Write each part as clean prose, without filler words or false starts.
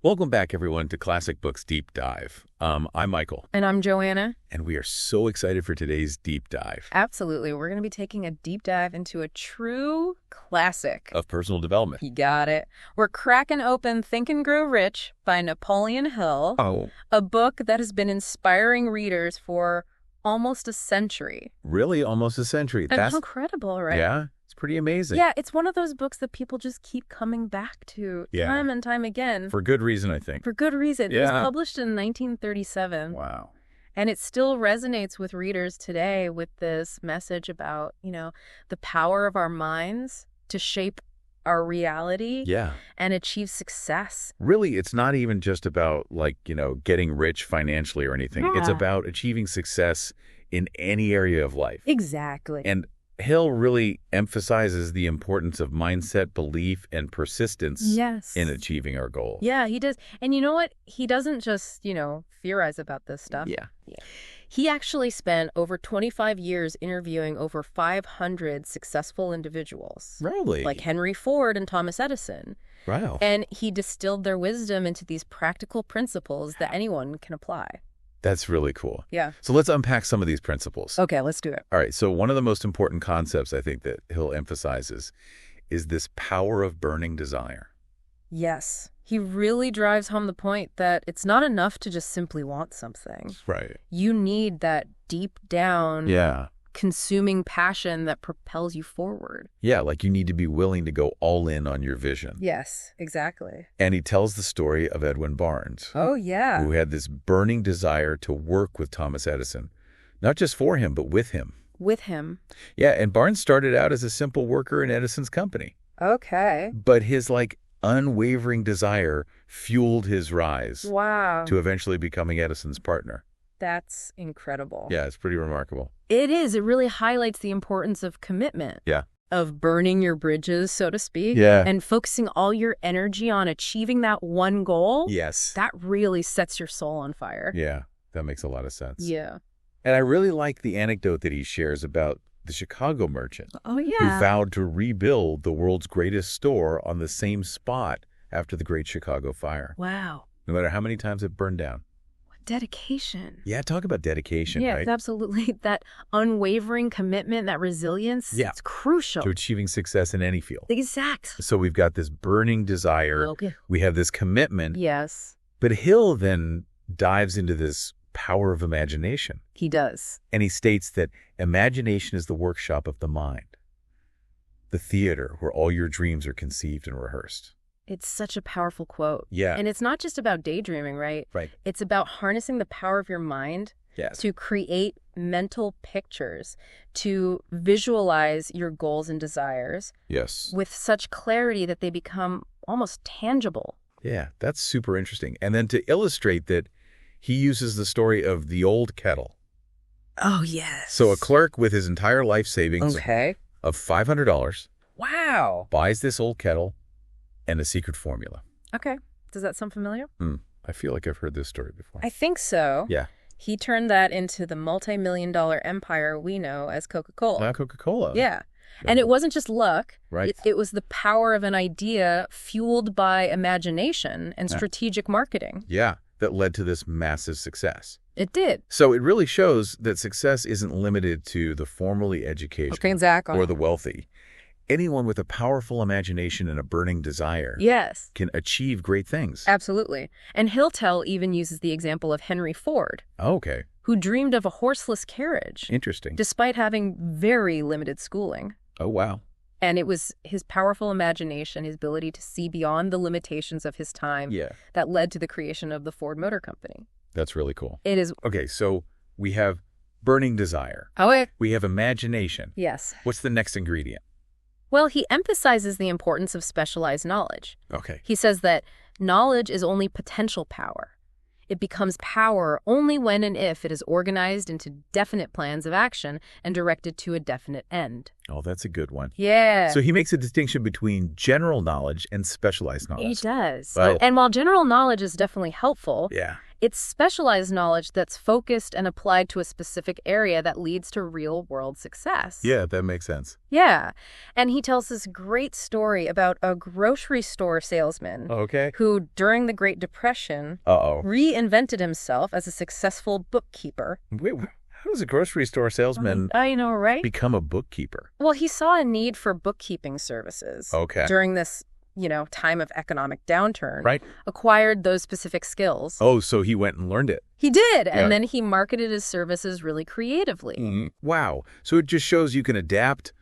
Welcome back, everyone, to Classic Books Deep Dive. I'm Michael. And I'm Joanna. And we are so excited for today's deep dive. Absolutely. We're going to be taking a deep dive into a true classic Of personal development. You got it. We're cracking open Think and Grow Rich by Napoleon Hill. Oh. A book that has been inspiring readers for almost a century. Really? Almost a century. That's incredible, right? Yeah. It's pretty amazing. Yeah, it's one of those books that people just keep coming back to time and time again. For good reason, I think. For good reason. Yeah. It was published in 1937. Wow. And it still resonates with readers today with this message about, the power of our minds to shape our reality and achieve success. Really, it's not even just about, getting rich financially or anything. Yeah. It's about achieving success in any area of life. Exactly. And Hill really emphasizes the importance of mindset, belief, and persistence in achieving our goals. Yeah, he does. And you know what? He doesn't just, theorize about this stuff. Yeah. He actually spent over 25 years interviewing over 500 successful individuals. Really? Like Henry Ford and Thomas Edison. Wow. And he distilled their wisdom into these practical principles that anyone can apply. That's really cool. Yeah. So let's unpack some of these principles. Okay, let's do it. All right. So one of the most important concepts I think that Hill emphasizes is this power of burning desire. Yes. He really drives home the point that it's not enough to just simply want something. Right. You need that deep down, consuming passion that propels you forward. Yeah, like you need to be willing to go all in on your vision. Yes, exactly. And he tells the story of Edwin Barnes. Oh, yeah. Who had this burning desire to work with Thomas Edison. Not just for him, but with him. With him. Yeah, and Barnes started out as a simple worker in Edison's company. Okay. But his, unwavering desire fueled his rise. Wow. To eventually becoming Edison's partner. That's incredible. Yeah, it's pretty remarkable. It is. It really highlights the importance of commitment. Yeah. Of burning your bridges, so to speak. Yeah. And focusing all your energy on achieving that one goal. Yes. That really sets your soul on fire. Yeah, that makes a lot of sense. Yeah. And I really like the anecdote that he shares about the Chicago merchant. Oh, yeah. Who vowed to rebuild the world's greatest store on the same spot after the Great Chicago Fire. Wow. No matter how many times it burned down. Dedication. Yeah, talk about dedication, right? Yeah, absolutely. That unwavering commitment, that resilience, it's crucial. To achieving success in any field. Exactly. So we've got this burning desire. Okay. We have this commitment. Yes. But Hill then dives into this power of imagination. He does. And he states that imagination is the workshop of the mind. The theater where all your dreams are conceived and rehearsed. It's such a powerful quote. Yeah. And it's not just about daydreaming, right? Right. It's about harnessing the power of your mind to create mental pictures, to visualize your goals and desires with such clarity that they become almost tangible. Yeah, that's super interesting. And then to illustrate that, he uses the story of the old kettle. Oh, yes. So a clerk with his entire life savings of $500 buys this old kettle and a secret formula. Okay. Does that sound familiar? I feel like I've heard this story before. I think so. Yeah. He turned that into the multi-million-dollar empire we know as Coca-Cola. Coca-Cola. Yeah. And it wasn't just luck. Right. It was the power of an idea fueled by imagination and strategic marketing. Yeah, that led to this massive success. It did. So it really shows that success isn't limited to the formally educated or the wealthy. Anyone with a powerful imagination and a burning desire can achieve great things. Absolutely. And Hilltel even uses the example of Henry Ford. Okay. Who dreamed of a horseless carriage. Interesting. Despite having very limited schooling. Oh, wow. And it was his powerful imagination, his ability to see beyond the limitations of his time that led to the creation of the Ford Motor Company. That's really cool. It is. Okay, so we have burning desire. We have imagination. Yes. What's the next ingredient? Well, he emphasizes the importance of specialized knowledge. Okay. He says that knowledge is only potential power. It becomes power only when and if it is organized into definite plans of action and directed to a definite end. Oh, that's a good one. Yeah. So he makes a distinction between general knowledge and specialized knowledge. He does. Well, and while general knowledge is definitely helpful, It's specialized knowledge that's focused and applied to a specific area that leads to real-world success. Yeah, that makes sense. Yeah. And he tells this great story about a grocery store salesman who, during the Great Depression, reinvented himself as a successful bookkeeper. Wait, how does a grocery store salesman become a bookkeeper? Well, he saw a need for bookkeeping services during this time of economic downturn, acquired those specific skills. Oh, so he went and learned it. He did, and then he marketed his services really creatively. Mm-hmm. Wow. So it just shows you can adapt,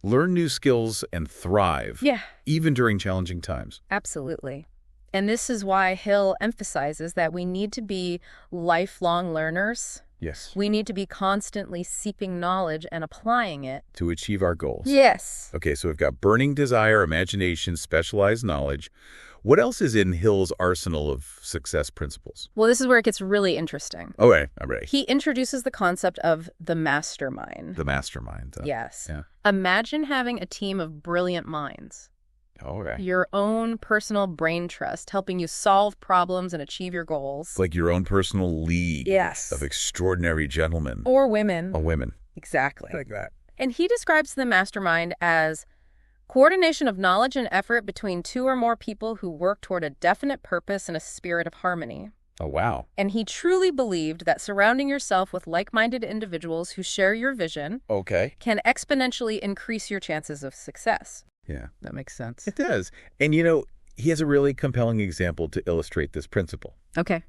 learn new skills, and thrive. Yeah. Even during challenging times. Absolutely. And this is why Hill emphasizes that we need to be lifelong learners. Yes. We need to be constantly seeking knowledge and applying it. To achieve our goals. Yes. Okay, so we've got burning desire, imagination, specialized knowledge. What else is in Hill's arsenal of success principles? Well, this is where it gets really interesting. Okay, I'm ready. He introduces the concept of the mastermind. The mastermind. Yes. Yeah. Imagine having a team of brilliant minds. Okay. Your own personal brain trust, helping you solve problems and achieve your goals. Like your own personal league of extraordinary gentlemen. Or women. Or women. Exactly. Like that. And he describes the mastermind as coordination of knowledge and effort between two or more people who work toward a definite purpose and a spirit of harmony. Oh, wow. And he truly believed that surrounding yourself with like-minded individuals who share your vision can exponentially increase your chances of success. Yeah. That makes sense. It does. And, he has a really compelling example to illustrate this principle. Okay.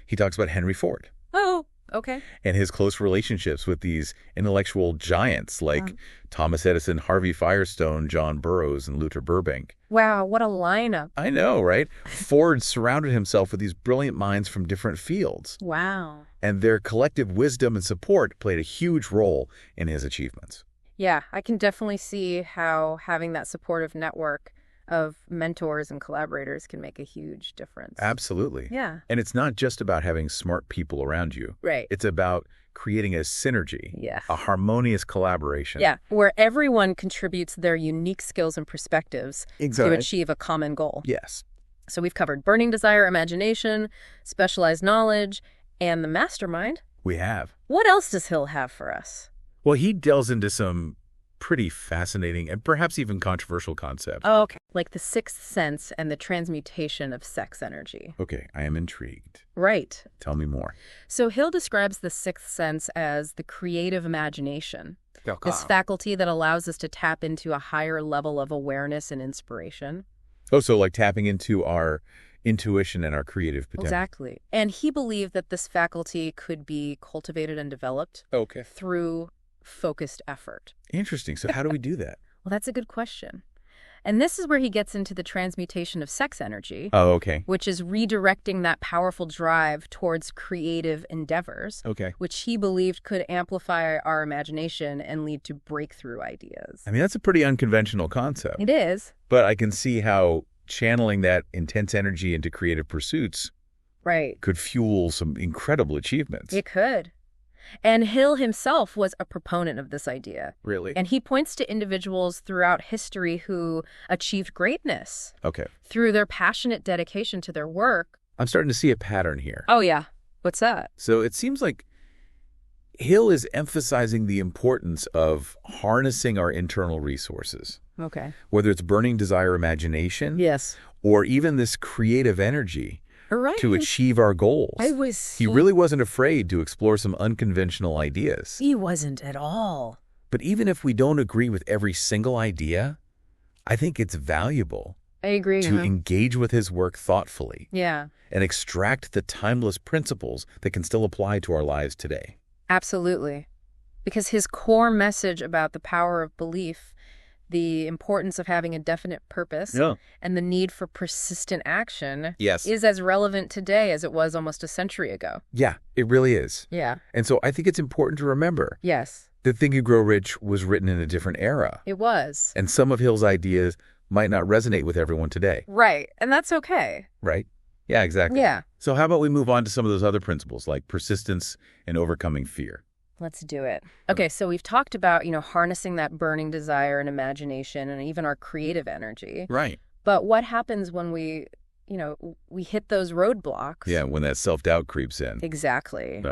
He talks about Henry Ford. Oh, okay. And his close relationships with these intellectual giants like Thomas Edison, Harvey Firestone, John Burroughs, and Luther Burbank. Wow, what a lineup. I know, right? Ford surrounded himself with these brilliant minds from different fields. Wow. And their collective wisdom and support played a huge role in his achievements. Yeah, I can definitely see how having that supportive network of mentors and collaborators can make a huge difference. Absolutely. Yeah. And it's not just about having smart people around you. Right. It's about creating a synergy, a harmonious collaboration. Yeah, where everyone contributes their unique skills and perspectives to achieve a common goal. Yes. So we've covered burning desire, imagination, specialized knowledge, and the mastermind. We have. What else does Hill have for us? Well, he delves into some pretty fascinating and perhaps even controversial concepts. Oh, okay. Like the sixth sense and the transmutation of sex energy. Okay, I am intrigued. Right. Tell me more. So Hill describes the sixth sense as the creative imagination. This faculty that allows us to tap into a higher level of awareness and inspiration. Oh, so like tapping into our intuition and our creative potential. Exactly. And he believed that this faculty could be cultivated and developed through focused effort. Interesting. So how do we do that? Well, that's a good question. And this is where he gets into the transmutation of sex energy. Oh, okay. Which is redirecting that powerful drive towards creative endeavors. Okay. Which he believed could amplify our imagination and lead to breakthrough ideas. I mean, that's a pretty unconventional concept. It is. But I can see how channeling that intense energy into creative pursuits could fuel some incredible achievements. It could. And Hill himself was a proponent of this idea. Really? And he points to individuals throughout history who achieved greatness through their passionate dedication to their work. I'm starting to see a pattern here. Oh, yeah. What's that? So it seems like Hill is emphasizing the importance of harnessing our internal resources. Okay. Whether it's burning desire, imagination. Yes. Or even this creative energy. To achieve our goals. He really wasn't afraid to explore some unconventional ideas. He wasn't at all. But even if we don't agree with every single idea, I think it's valuable. I agree. To engage with his work thoughtfully. Yeah. And extract the timeless principles that can still apply to our lives today. Absolutely. Because his core message about the power of belief, the importance of having a definite purpose, and the need for persistent action is as relevant today as it was almost a century ago. Yeah, it really is. Yeah. And so I think it's important to remember that Think and Grow Rich was written in a different era. It was. And some of Hill's ideas might not resonate with everyone today. Right. And that's okay. Right? Yeah, exactly. Yeah. So how about we move on to some of those other principles like persistence and overcoming fear? Let's do it. Okay, so we've talked about, harnessing that burning desire and imagination and even our creative energy. Right. But what happens when we we hit those roadblocks. Yeah, when that self-doubt creeps in. Exactly.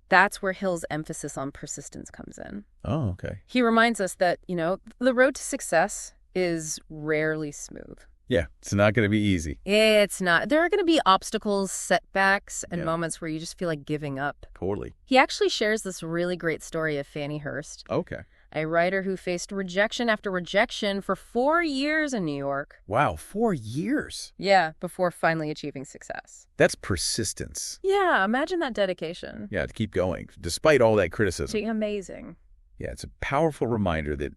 That's where Hill's emphasis on persistence comes in. Oh, okay. He reminds us that, the road to success is rarely smooth. Yeah, it's not going to be easy. It's not. There are going to be obstacles, setbacks, and moments where you just feel like giving up. Totally. He actually shares this really great story of Fannie Hurst. Okay. A writer who faced rejection after rejection for 4 years in New York. Wow, 4 years? Yeah, before finally achieving success. That's persistence. Yeah, imagine that dedication. Yeah, to keep going, despite all that criticism. Amazing. Yeah, it's a powerful reminder that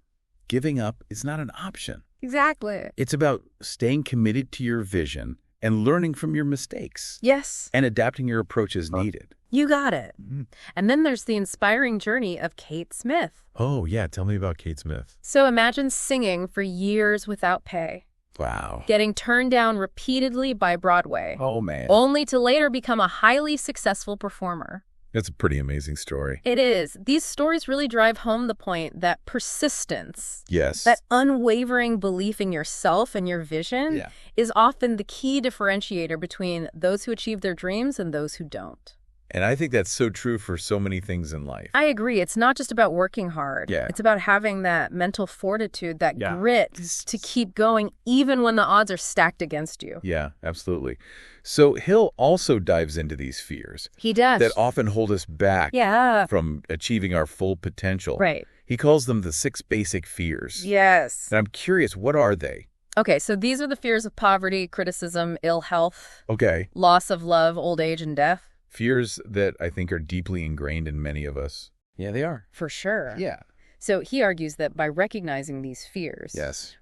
giving up is not an option. Exactly. It's about staying committed to your vision and learning from your mistakes. Yes. And adapting your approach as needed. You got it. And then there's the inspiring journey of Kate Smith. Oh, yeah. Tell me about Kate Smith. So imagine singing for years without pay. Wow. Getting turned down repeatedly by Broadway. Oh, man. Only to later become a highly successful performer. That's a pretty amazing story. It is. These stories really drive home the point that persistence, yes, that unwavering belief in yourself and your vision is often the key differentiator between those who achieve their dreams and those who don't. And I think that's so true for so many things in life. I agree. It's not just about working hard. Yeah. It's about having that mental fortitude, that grit to keep going even when the odds are stacked against you. Yeah, absolutely. So Hill also dives into these fears. He does. That often hold us back from achieving our full potential. Right. He calls them the 6 basic fears. Yes. And I'm curious, what are they? Okay, so these are the fears of poverty, criticism, ill health, loss of love, old age, and death. Fears that I think are deeply ingrained in many of us. Yeah, they are. For sure. Yeah. So he argues that by recognizing these fears,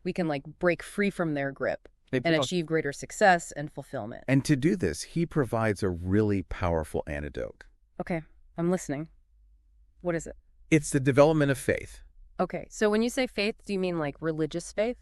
we can break free from their grip and achieve greater success and fulfillment. And to do this, he provides a really powerful antidote. Okay, I'm listening. What is it? It's the development of faith. Okay, so when you say faith, do you mean religious faith?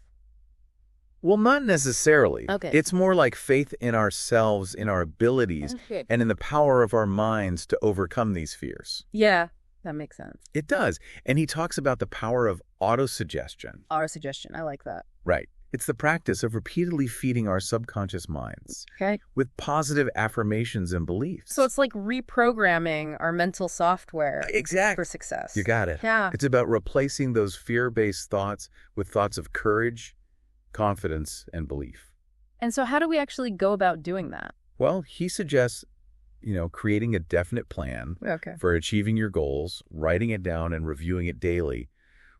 Well, not necessarily. Okay. It's more like faith in ourselves, in our abilities, and in the power of our minds to overcome these fears. Yeah, that makes sense. It does. And he talks about the power of autosuggestion. Autosuggestion, I like that. Right. It's the practice of repeatedly feeding our subconscious minds with positive affirmations and beliefs. So it's like reprogramming our mental software for success. You got it. Yeah. It's about replacing those fear-based thoughts with thoughts of courage, confidence, and belief. And so how do we actually go about doing that? Well, he suggests, creating a definite plan for achieving your goals, writing it down and reviewing it daily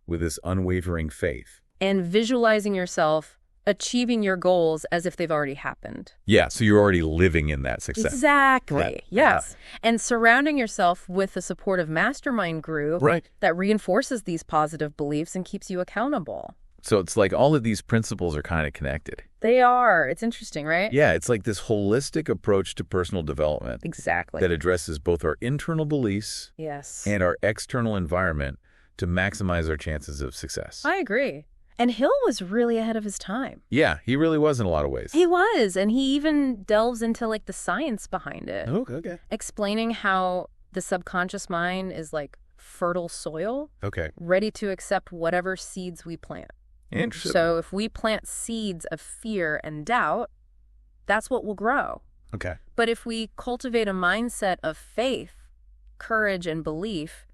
with this unwavering faith. And visualizing yourself achieving your goals as if they've already happened. Yeah, so you're already living in that success. Exactly, yes. And surrounding yourself with a supportive mastermind group that reinforces these positive beliefs and keeps you accountable. So it's like all of these principles are kind of connected. They are. It's interesting, right? Yeah, it's like this holistic approach to personal development. Exactly. That addresses both our internal beliefs and our external environment to maximize our chances of success. I agree. And Hill was really ahead of his time. Yeah, he really was in a lot of ways. He was, and he even delves into the science behind it. Okay. Explaining how the subconscious mind is like fertile soil. Ready to accept whatever seeds we plant. Interesting. So if we plant seeds of fear and doubt, that's what will grow. But if we cultivate a mindset of faith, courage, and belief,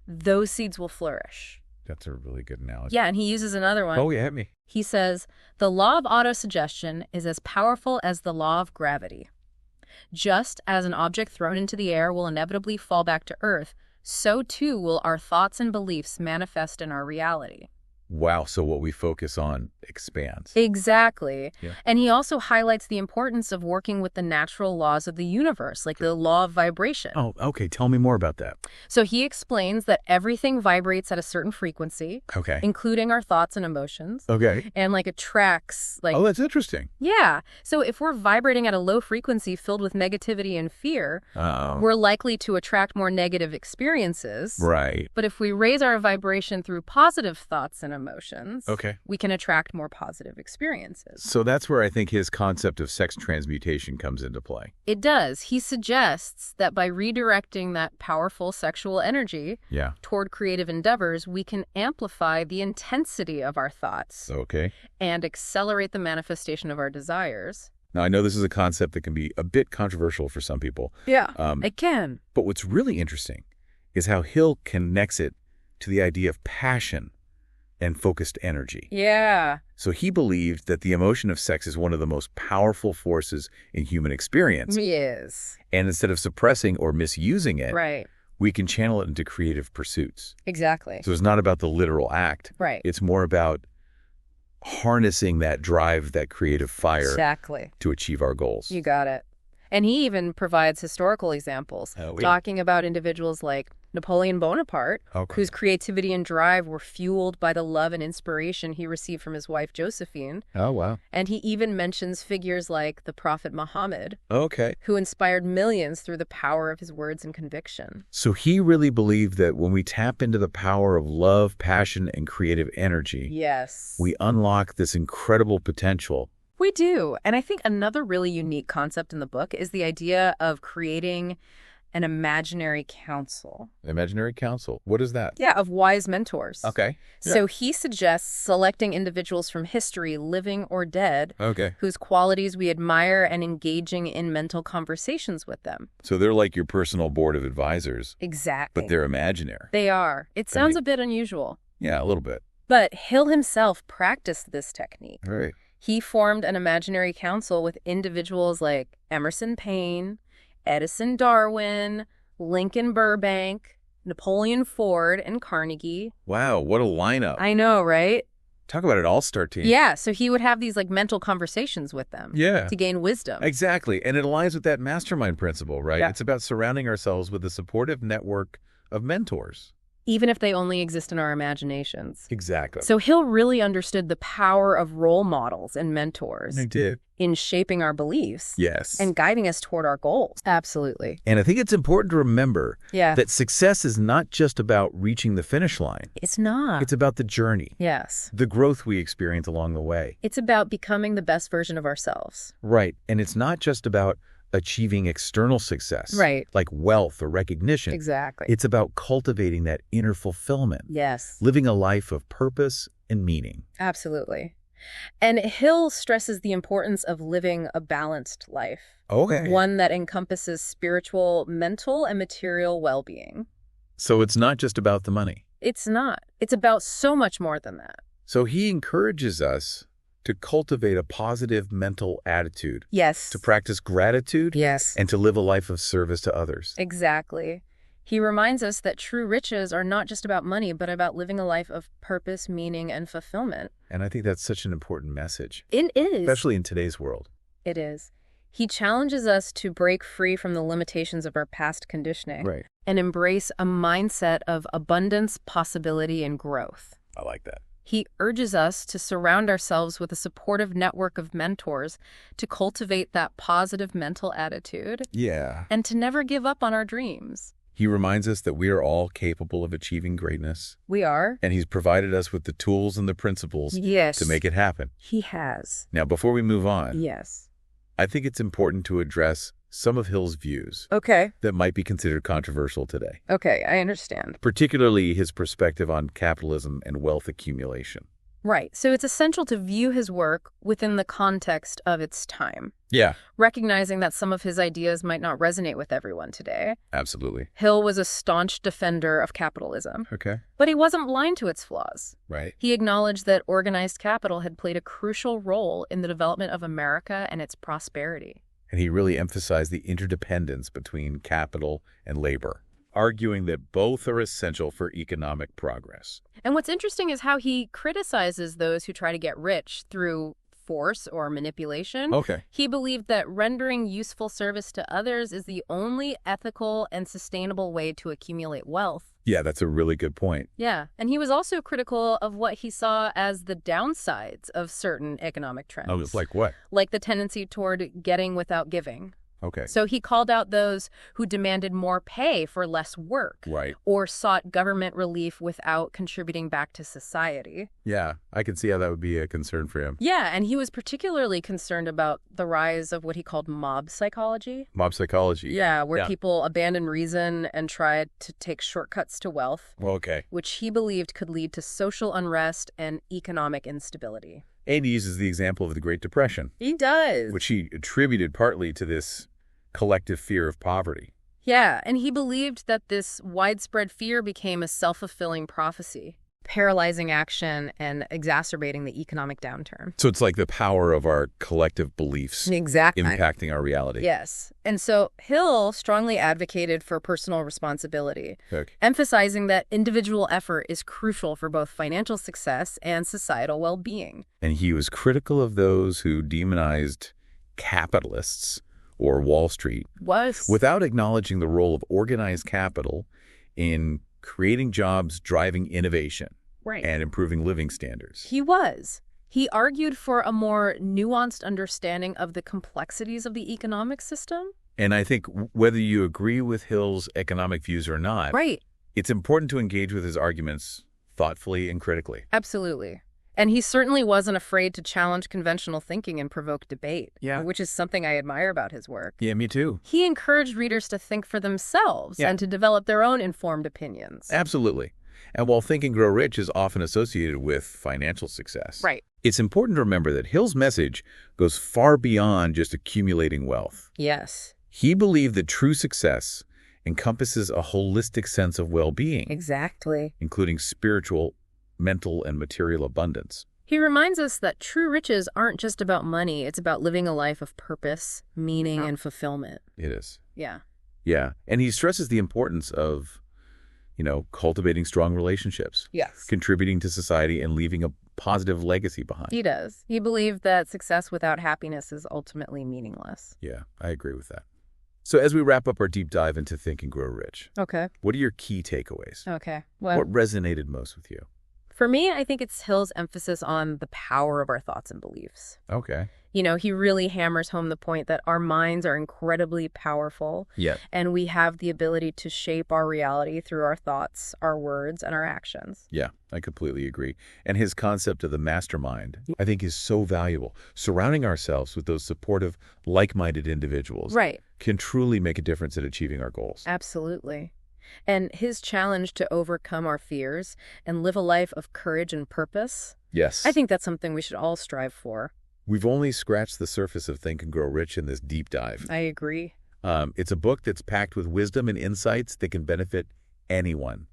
those seeds will flourish. That's a really good analogy. Yeah, and he uses another one. Oh, yeah, hit me. He says, the law of autosuggestion is as powerful as the law of gravity. Just as an object thrown into the air will inevitably fall back to Earth, so too will our thoughts and beliefs manifest in our reality. Wow, so what we focus on expands. Exactly. Yeah. And he also highlights the importance of working with the natural laws of the universe, like the law of vibration. Oh, okay. Tell me more about that. So he explains that everything vibrates at a certain frequency, including our thoughts and emotions. And attracts Oh, that's interesting. Yeah. So if we're vibrating at a low frequency filled with negativity and fear, we're likely to attract more negative experiences. Right. But if we raise our vibration through positive thoughts and emotions, we can attract more positive experiences. So that's where I think his concept of sex transmutation comes into play. It does. He suggests that by redirecting that powerful sexual energy toward creative endeavors, we can amplify the intensity of our thoughts and accelerate the manifestation of our desires. Now, I know this is a concept that can be a bit controversial for some people. Yeah, it can. But what's really interesting is how Hill connects it to the idea of passion and focused energy. Yeah. So he believed that the emotion of sex is one of the most powerful forces in human experience. Yes. And instead of suppressing or misusing it, right, we can channel it into creative pursuits. Exactly. So it's not about the literal act. Right. It's more about harnessing that drive, that creative fire exactly, to achieve our goals. You got it. And he even provides historical examples, talking about individuals like Napoleon Bonaparte, whose creativity and drive were fueled by the love and inspiration he received from his wife, Josephine. Oh, wow. And he even mentions figures like the Prophet Muhammad, okay, who inspired millions through the power of his words and conviction. So he really believed that when we tap into the power of love, passion, and creative energy, yes, we unlock this incredible potential. We do. And I think another really unique concept in the book is the idea of creating an imaginary council. Imaginary council? What is that? Yeah, of wise mentors. Okay. So he suggests selecting individuals from history, living or dead, whose qualities we admire and engaging in mental conversations with them. So they're like your personal board of advisors. Exactly. But they're imaginary. They are. It sounds a bit unusual. Yeah, a little bit. But Hill himself practiced this technique. Right. He formed an imaginary council with individuals like Emerson Paine, Edison Darwin, Lincoln Burbank, Napoleon Ford, and Carnegie. Wow, what a lineup. I know, right? Talk about an all-star team. Yeah, so he would have these mental conversations with them to gain wisdom. Exactly, and it aligns with that mastermind principle, right? Yeah. It's about surrounding ourselves with a supportive network of mentors. Even if they only exist in our imaginations. Exactly. So Hill really understood the power of role models and mentors. He did. In shaping our beliefs. Yes. And guiding us toward our goals. Absolutely. And I think it's important to remember that success is not just about reaching the finish line. It's not. It's about the journey. Yes. The growth we experience along the way. It's about becoming the best version of ourselves. Right. And it's not just about achieving external success, like wealth or recognition. Exactly. It's about cultivating that inner fulfillment. Yes. Living a life of purpose and meaning. Absolutely. And Hill stresses the importance of living a balanced life. Okay. One that encompasses spiritual, mental, and material well-being. So it's not just about the money. It's not. It's about so much more than that. So he encourages us to cultivate a positive mental attitude. Yes. To practice gratitude. Yes. And to live a life of service to others. Exactly. He reminds us that true riches are not just about money, but about living a life of purpose, meaning, and fulfillment. And I think that's such an important message. It is. Especially in today's world. It is. He challenges us to break free from the limitations of our past conditioning. Right. And embrace a mindset of abundance, possibility, and growth. I like that. He urges us to surround ourselves with a supportive network of mentors to cultivate that positive mental attitude. Yeah. And to never give up on our dreams. He reminds us that we are all capable of achieving greatness. We are. And he's provided us with the tools and the principles to make it happen. He has. Now, before we move on, yes, I think it's important to address some of Hill's views that might be considered controversial today. Okay, I understand. Particularly his perspective on capitalism and wealth accumulation. Right. So it's essential to view his work within the context of its time. Yeah. Recognizing that some of his ideas might not resonate with everyone today. Absolutely. Hill was a staunch defender of capitalism. Okay. But he wasn't blind to its flaws. Right. He acknowledged that organized capital had played a crucial role in the development of America and its prosperity. And he really emphasized the interdependence between capital and labor, arguing that both are essential for economic progress. And what's interesting is how he criticizes those who try to get rich through force or manipulation. Okay. He believed that rendering useful service to others is the only ethical and sustainable way to accumulate wealth. Yeah, that's a really good point. Yeah. And he was also critical of what he saw as the downsides of certain economic trends. Oh, like what? Like the tendency toward getting without giving. Okay. So he called out those who demanded more pay for less work. Right. Or sought government relief without contributing back to society. Yeah, I can see how that would be a concern for him. Yeah, and he was particularly concerned about the rise of what he called mob psychology. Mob psychology. Yeah, where people abandon reason and tried to take shortcuts to wealth. Okay. Which he believed could lead to social unrest and economic instability. And he uses the example of the Great Depression. He does. Which he attributed partly to this collective fear of poverty. Yeah, and he believed that this widespread fear became a self-fulfilling prophecy, paralyzing action and exacerbating the economic downturn. So it's like the power of our collective beliefs impacting our reality. Yes. And so Hill strongly advocated for personal responsibility, emphasizing that individual effort is crucial for both financial success and societal well-being. And he was critical of those who demonized capitalists or Wall Street without acknowledging the role of organized capital in creating jobs, driving innovation, and improving living standards. He argued for a more nuanced understanding of the complexities of the economic system. And I think whether you agree with Hill's economic views or not, it's important to engage with his arguments thoughtfully and critically. Absolutely. And he certainly wasn't afraid to challenge conventional thinking and provoke debate, which is something I admire about his work. Yeah, me too. He encouraged readers to think for themselves and to develop their own informed opinions. Absolutely. And while Think and Grow Rich is often associated with financial success, it's important to remember that Hill's message goes far beyond just accumulating wealth. Yes. He believed that true success encompasses a holistic sense of well-being. Exactly. Including spiritual, mental, and material abundance. He reminds us that true riches aren't just about money. It's about living a life of purpose, meaning, and fulfillment. It is. Yeah. Yeah. And he stresses the importance of, cultivating strong relationships. Yes. Contributing to society and leaving a positive legacy behind. He does. He believed that success without happiness is ultimately meaningless. Yeah, I agree with that. So as we wrap up our deep dive into Think and Grow Rich, what are your key takeaways? What resonated most with you? For me, I think it's Hill's emphasis on the power of our thoughts and beliefs. He really hammers home the point that our minds are incredibly powerful. And we have the ability to shape our reality through our thoughts, our words, and our actions. Yeah, I completely agree. And his concept of the mastermind, I think, is so valuable. Surrounding ourselves with those supportive, like-minded individuals can truly make a difference in achieving our goals. Absolutely. And his challenge to overcome our fears and live a life of courage and purpose. I think that's something we should all strive for. We've only scratched the surface of Think and Grow Rich in this deep dive. I agree. It's a book that's packed with wisdom and insights that can benefit anyone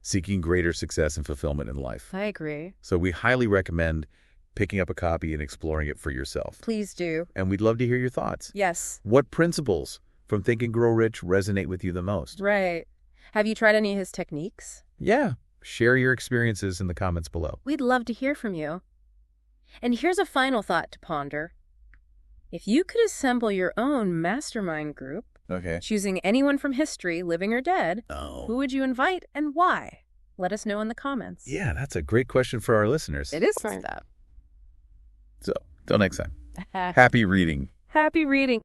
seeking greater success and fulfillment in life. I agree. So we highly recommend picking up a copy and exploring it for yourself. Please do. And we'd love to hear your thoughts. Yes. What principles from Think and Grow Rich resonate with you the most? Have you tried any of his techniques? Yeah. Share your experiences in the comments below. We'd love to hear from you. And here's a final thought to ponder. If you could assemble your own mastermind group, choosing anyone from history, living or dead, who would you invite and why? Let us know in the comments. Yeah, that's a great question for our listeners. It is that. So, till next time. Happy reading. Happy reading.